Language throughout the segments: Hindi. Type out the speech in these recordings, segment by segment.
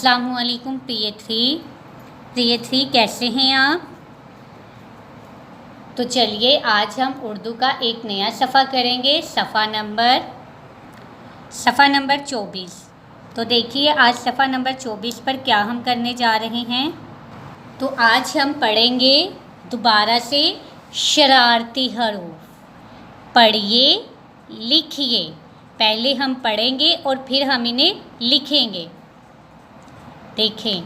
अस्सलामुअलैकुम प्रिय थ्री कैसे हैं आप। तो चलिए आज हम उर्दू का एक नया सफ़ा करेंगे, सफ़ा नंबर 24। तो देखिए आज सफ़ा नंबर 24 पर क्या हम करने जा रहे हैं। तो आज हम पढ़ेंगे दोबारा से शरारती हरूफ। पढ़िए लिखिए, पहले हम पढ़ेंगे और फिर हम इन्हें लिखेंगे। देखें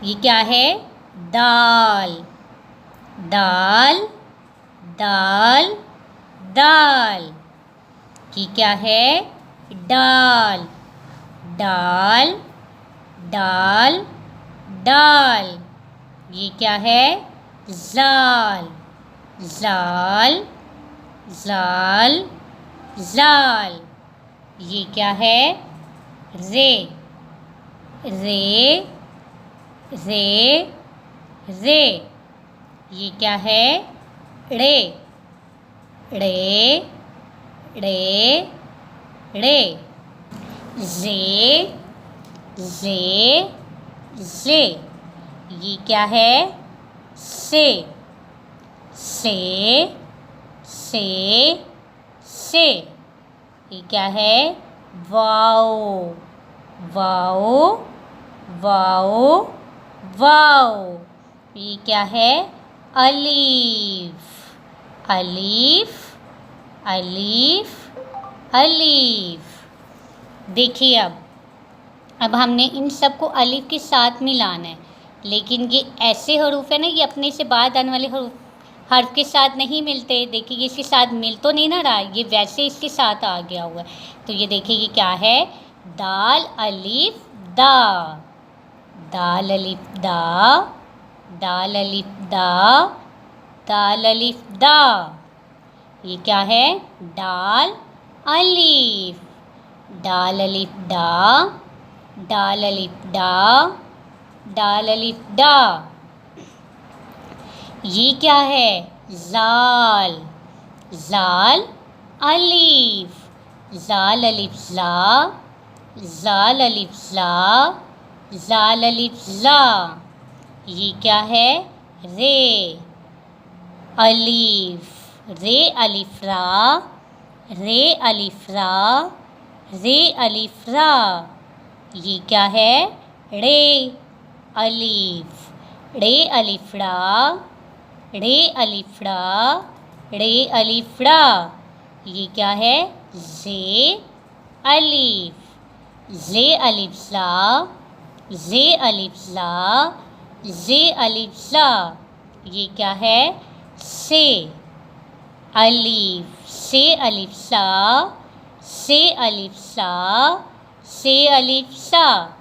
ये क्या है, दाल दाल दाल दाल। ये क्या है, डाल डाल डाल डाल। ये क्या है, जाल जाल जाल जाल। ये क्या है, रे रे रे रे। ये क्या है, ड़े ड़े ड़े ड़े। जे जे जे। ये क्या है, से से से से। ये क्या है, वाओ वाओ वाओ वाओ। ये क्या है, अलीफ अलीफ अलीफ अलीफ। देखिए अब हमने इन सबको अलीफ के साथ मिलाना है, लेकिन ये ऐसे हरूफ है ना, ये अपने से बाद आने वाले हर्फ के साथ नहीं मिलते। देखिए ये इसके साथ मिल तो नहीं ना रहा, ये वैसे इसके साथ आ गया हुआ है। तो ये देखिए ये क्या है, दाल अलीफ दा दाल अलीफ दा दाल अलीफ दा दाल अलीफ दा। ये क्या है, डाल अलीफ डाल अलीफ डा डाल अलीफ डा डाल अलीफ डा। ये क्या है, जाल जाल अलीफ जाल अलीफ ज़ा जाल अलीफ ज़ा जाल अलीफ ज़ा। ये क्या है, रे अलीफ रे अलीफ रा रे अलीफ रा रे अलीफ रा। ये क्या है, रे अलीफ रे अलीफ रा रे अलीफ रा रे अलीफ रा। ये क्या है, जे अलीफ जे अलीफ ज़ा जे अलीफ ज़ा जे अलीफ ज़ा। ये क्या है, से अलीफ से अलीफ सा से अलीफ सा से अलीफ सा।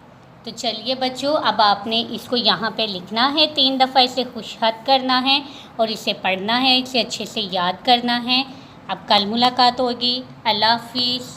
तो चलिए बच्चों, अब आपने इसको यहाँ पे लिखना है, 3 दफ़ा इसे खुशखत करना है और इसे पढ़ना है, इसे अच्छे से याद करना है। अब कल मुलाकात होगी। अल्लाह हाफिज़।